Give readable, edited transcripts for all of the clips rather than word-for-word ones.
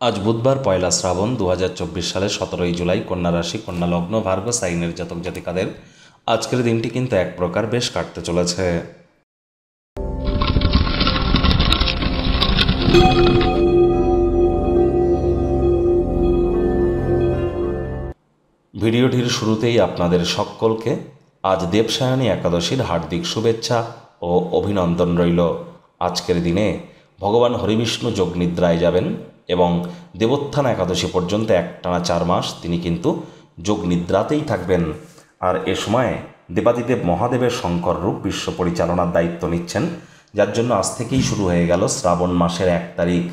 আজ বুধবার পয়লা শ্রাবণ 2024 সালের 17ই জুলাই, কন্যা রাশি, কন্যা লগ্ন, ভার্গ সাইনের জাতক জাতিকাদের আজকের দিনটি কিন্তু এক প্রকার বেশ কাটতে চলেছে। ভিডিওটির শুরুতেই আপনাদের সকলকে আজ দেবসায়নী একাদশীর হার্দিক শুভেচ্ছা ও অভিনন্দন রইল। আজকের দিনে ভগবান হরিবিষ্ণু যোগনিদ্রায় যাবেন এবং দেবোত্থান একাদশী পর্যন্ত একটানা 4 মাস তিনি কিন্তু যোগনিদ্রাতেই থাকবেন। আর এ সময়ে দেবাদিদেব মহাদেবের শঙ্কর রূপ বিশ্ব পরিচালনার দায়িত্ব নিচ্ছেন, যার জন্য আজ থেকেই শুরু হয়ে গেল শ্রাবণ মাসের 1 তারিখ।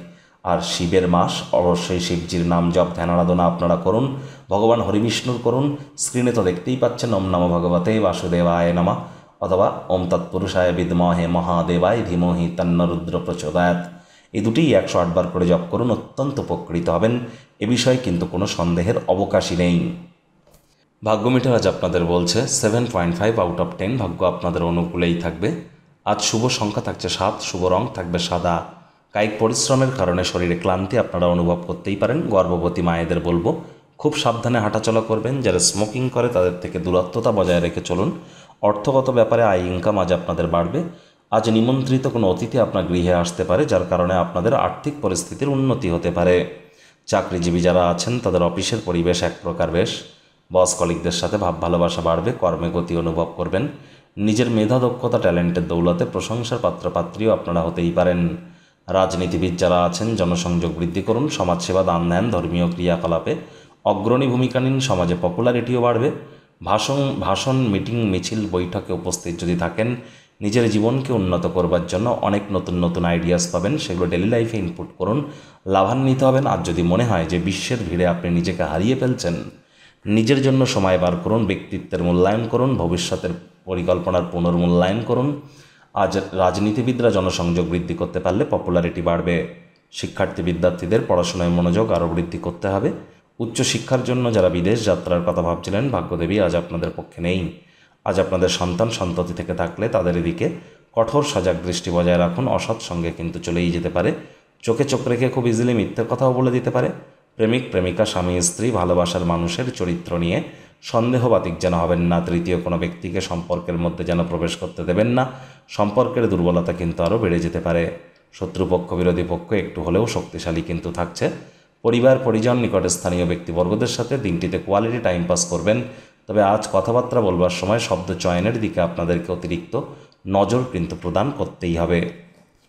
আর শিবের মাস, অবশ্যই শিবজির নাম জপ ধ্যান আরাধনা আপনারা করুন, ভগবান হরিবিষ্ণুর করুন। স্ক্রিনে তো দেখতেই পাচ্ছেন ওম নমো ভগবতে বাসুদেবায় নমঃ অথবা ওম তৎপুরুষায় বিদ্মহে মহাদেবায় ধীমহি তন্ন রুদ্র প্রচোদয়াৎ। এই দুটিই 108 বার করে জপ করুন, অত্যন্ত উপকৃত হবেন। এ বিষয়ে কিন্তু কোনো সন্দেহের অবকাশই নেই। ভাগ্যমিটার আজ আপনাদের বলছে 7.5 আউট অফ 10, ভাগ্য আপনাদের অনুকূলেই থাকবে। আজ শুভ সংখ্যা থাকছে 7, শুভ রং থাকবে সাদা। কায়িক পরিশ্রমের কারণে শরীরে ক্লান্তি আপনারা অনুভব করতেই পারেন। গর্ভবতী মায়েদের বলবো খুব সাবধানে হাঁটাচলা করবেন। যারা স্মোকিং করে তাদের থেকে দূরত্বতা বজায় রেখে চলুন। অর্থগত ব্যাপারে আয় ইনকাম আজ আপনাদের বাড়বে। আজ নিমন্ত্রিত কোনো অতিথি আপনার গৃহে আসতে পারে, যার কারণে আপনাদের আর্থিক পরিস্থিতির উন্নতি হতে পারে। চাকরিজীবী যারা আছেন তাদের অফিসের পরিবেশ এক প্রকার বেশ। বস কলিগদের সাথে ভাব ভালোবাসা বাড়বে, কর্মে গতি অনুভব করবেন। নিজের মেধা দক্ষতা ট্যালেন্টের দৌলতে প্রশংসার পাত্রপাত্রীও আপনারা হতেই পারেন। রাজনীতিবিদ যারা আছেন জনসংযোগ বৃদ্ধি করুন। সমাজসেবা, দান ধ্যান, ধর্মীয় ক্রিয়াকলাপে অগ্রণী ভূমিকা নিন। সমাজে পপুলারিটিও বাড়বে। ভাষণ, মিটিং, মিছিল, বৈঠকে উপস্থিত যদি থাকেন, নিজের জীবনকে উন্নত করবার জন্য অনেক নতুন নতুন আইডিয়াস পাবেন, সেগুলো ডেলি লাইফে ইনপুট করুন, লাভান্বিত হবেন। আর যদি মনে হয় যে বিশ্বের ভিড়ে আপনি নিজেকে হারিয়ে ফেলছেন, নিজের জন্য সময় বার করুন, ব্যক্তিত্বের মূল্যায়ন করুন, ভবিষ্যতের পরিকল্পনার পুনর্মূল্যায়ন করুন। আজ রাজনীতিবিদরা জনসংযোগ বৃদ্ধি করতে পারলে পপুলারিটি বাড়বে। শিক্ষার্থী বিদ্যার্থীদের পড়াশোনায় মনোযোগ আরও বৃদ্ধি করতে হবে। উচ্চশিক্ষার জন্য যারা বিদেশ যাত্রার কথা ভাবছিলেন, ভাগ্যদেবী আজ আপনাদের পক্ষে নেই। আজ আপনাদের সন্তান সন্ততি থেকে থাকলে তাদের এদিকে কঠোর সজাগ দৃষ্টি বজায় রাখুন। অসৎ সঙ্গে কিন্তু চলেই যেতে পারে। চোখে চোখ রেখে খুব ইজিলি মিথ্যে কথাও বলে দিতে পারে। প্রেমিক প্রেমিকা, স্বামী স্ত্রী, ভালোবাসার মানুষের চরিত্র নিয়ে সন্দেহবাতিক যেন হবেন না। তৃতীয় কোনো ব্যক্তিকে সম্পর্কের মধ্যে যেন প্রবেশ করতে দেবেন না। সম্পর্কের দুর্বলতা কিন্তু আরও বেড়ে যেতে পারে। শত্রুপক্ষ, বিরোধী পক্ষ একটু হলেও শক্তিশালী কিন্তু থাকছে। পরিবার, পরিজন, নিকটে স্থানীয় ব্যক্তিবর্গদের সাথে দিনটিতে কোয়ালিটি টাইম পাস করবেন। তবে আজ কথাবার্তা বলবার সময় শব্দ চয়নের দিকে আপনাদেরকে অতিরিক্ত নজর কিন্তু প্রদান করতেই হবে।